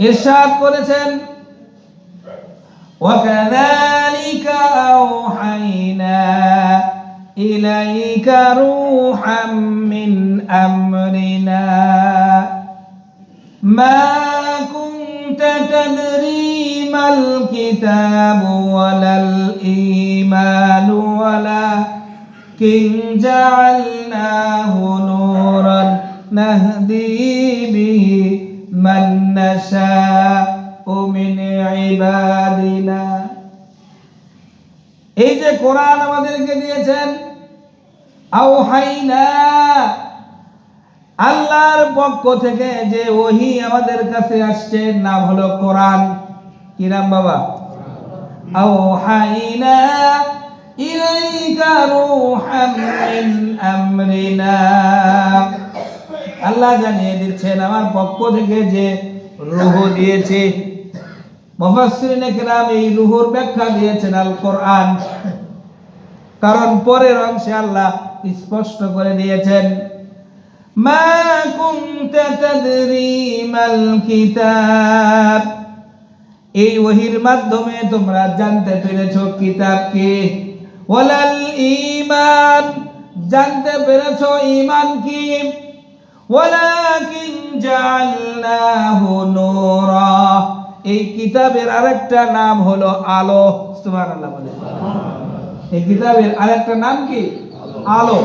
ইরশাদ করেছেন, ওয়াকাযালিকা আওহাইনা ইলাইকা রূহাম মিন আমরিনা মা কুনতা তাদরি মাল কিতাবু ওয়ালাল ঈমানু ওয়ালাকিন জাআলনাহু নূরান নাহদি বিহি মান নাশাউ মিন ইবাদিনা। এই যে কোরআন আমাদেরকে দিয়েছেন, আওহাইনা, আল্লাহর পক্ষ থেকে যে ওহী আমাদের কাছে আসছে, নাম হলো কোরআন। কি নাম বাবা? আওহাইনা ইলাইকা রূহাম মিন আমরিনা। আল্লাহ জানিয়ে দিচ্ছেন আমার পক্ষ থেকে যে রূহ দিয়েছে। মুফাসসিরিনে কেরাম এই রূহুর ব্যাখ্যা দিয়েছেন আল কোরআন, কারণ পরের অংশে আল্লাহ স্পষ্ট করে দিয়েছেন, মা কুনতা তাদরি মাল কিতাব, এই ওহীর মাধ্যমে তোমরা জানতে পেরেছো কিতাব কি, ওয়ালাল ঈমান, জানতে পেরেছো ঈমান কি, ওয়ালাকিন জাআলনাহু নূরা, এই কিতাবের আরেকটা নাম হলো আলো। সুবহানাল্লাহ বলে। এই কিতাবের আরেকটা নাম কি? আলো।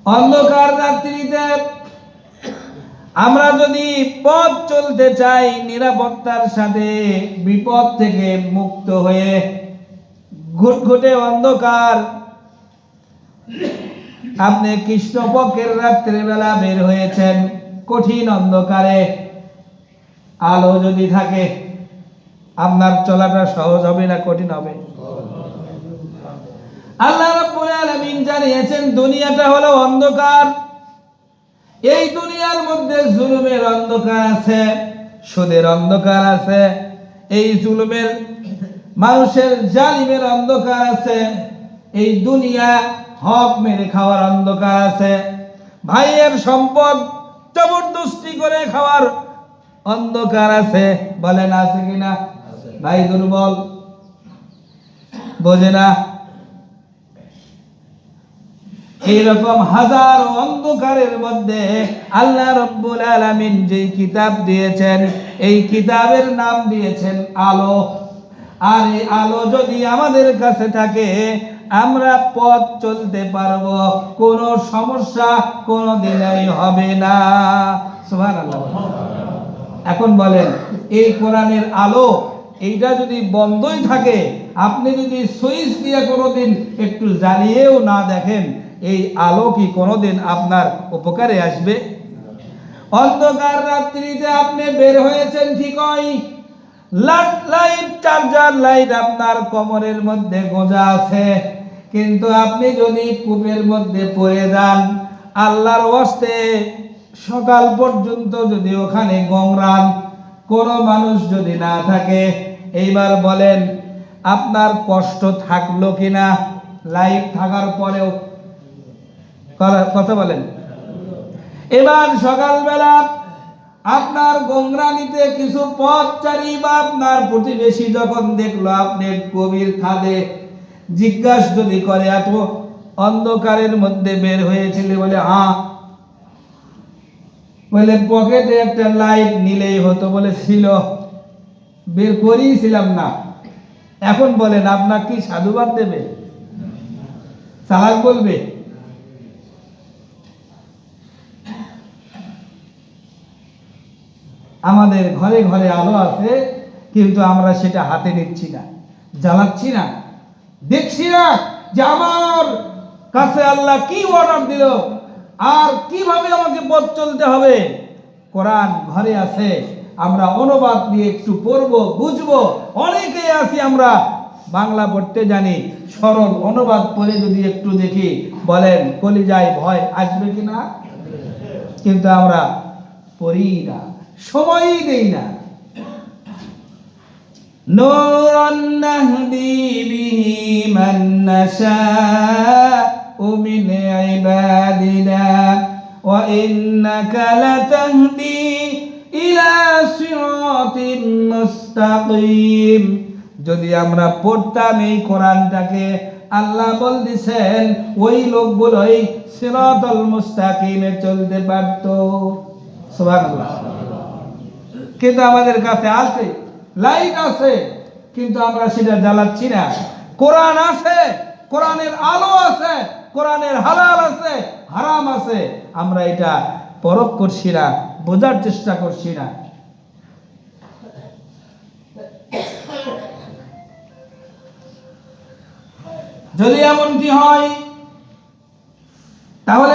অন্ধকার রাত্রিতে আমরা যদি পথ চলতে চাই নিরাপত্তার সাথে, বিপদ থেকে মুক্ত হয়ে, ঘুটঘুটে অন্ধকার, আপনি কৃষ্ণপক্ষের রাত্রিবেলা বের হয়েছেন, কঠিন অন্ধকারে আলো যদি থাকে আপনার চলাটা সহজ হবে না কঠিন হবে? আল্লাহ রাব্বুল আলামিন জানিয়েছেন দুনিয়াটা হলো অন্ধকার। এই দুনিয়ার মধ্যে জুলুমের অন্ধকার আছে, সুদের অন্ধকার আছে, এই জুলুমের মানুষের জালিমের অন্ধকার আছে, এই দুনিয়া হক মেরে খাওয়ার অন্ধকার আছে, ভাইয়ের সম্পদ জবরদস্তি করে খাওয়ার অন্ধকার আছে। বলেন আছে কিনা? ভাই দুর্বল, বোঝে না। এইরকম হাজার অন্ধকারের মধ্যে আল্লাহ রাব্বুল আলামিন যে কিতাব দিয়েছেন, এই কিতাবের নাম দিয়েছেন আলো। আর এই আলো যদি আমাদের কাছে থাকে আমরা পথ চলতে পারবো, কোনো সমস্যা কোনোদিনই হবে না। সুবহানাল্লাহ। এখন বলেন, এই কোরআনের আলো এইটা যদি বন্ধই থাকে, আপনি যদি সুইচ দিয়ে কোনোদিন একটু জ্বালিয়েও না দেখেন, এই আলো কি কোনোদিন আপনার উপকারে আসবে? অন্ধকার রাত্রিতে আপনি বের হয়েছেন ঠিকই, লাইট চার্জার লাইট আপনার কোমরের মধ্যে গোঁজা আছে, কিন্তু আপনি যদি কূপের মধ্যে পড়ে যান, আল্লাহর ওয়াস্তে সকাল পর্যন্ত যদি ওখানে গংরান, কোনো মানুষ যদি না থাকে, এইবার বলেন আপনার কষ্ট থাকলো কিনা? লাইট থাকার পরেও কথা বলেন। এবার সকালবেলা আপনার গংরানিতে কিছু পথচারী বা আপনার প্রতিবেশী যখন দেখলো আপনি গভীর খাদে, জিজ্ঞাসা যদি করে এত অন্ধকারের মধ্যে বের হয়েছিল, বলে হ্যাঁ, বলে পকেটে একটা লাইট নিলেই হতো, বলে ছিল, বের করিয়েছিলাম না। এখন বলেন আপনার কি সাধুবাদ দেবে? চালাক বলবে? আমাদের ঘরে ঘরে আলো আছে, কিন্তু আমরা সেটা হাতে নিচ্ছি না, জ্বালাচ্ছি না, দেখছি না যে আমার কাছে আল্লাহ কি অর্ডার দিল আর কিভাবে আমাকে পথ চলতে হবে। কোরআন ঘরে আছে, আমরা অনুবাদ দিয়ে একটু পড়বো, বুঝবো। অনেকেই আছি আমরা বাংলা পড়তে জানি, সরল অনুবাদ পড়ে যদি একটু দেখি, বলেন কলিজায় ভয় আসবে কিনা? কিন্তু আমরা পড়ি না, সময়ই দেই না। নূরান নাহদি বিহি মান নাশাউ মিন ইবাদিনা ওয়া ইন্নাকা লাতাহদি ইলা সিরাতিন মুস্তাকিম। যদি আমরা পড়তাম এই কোরআনটাকে, আল্লাহ বলতেছেন ওই লোকগুলোই সিরাতুল মুস্তাকিমে চলতে পারত। সুবহানাল্লাহ। কিন্তু আমাদের কাছে আছে, লাইট আছে, কিন্তু আমরা সেটা জ্বালাচ্ছি না। কোরআন আছে, কোরআনের আলো আছে, কোরআনের হালাল আছে, হারাম আছে, আমরা এটা পরখ করছি না, বোঝার চেষ্টা করছি না। যদি এমনটি হয় তাহলে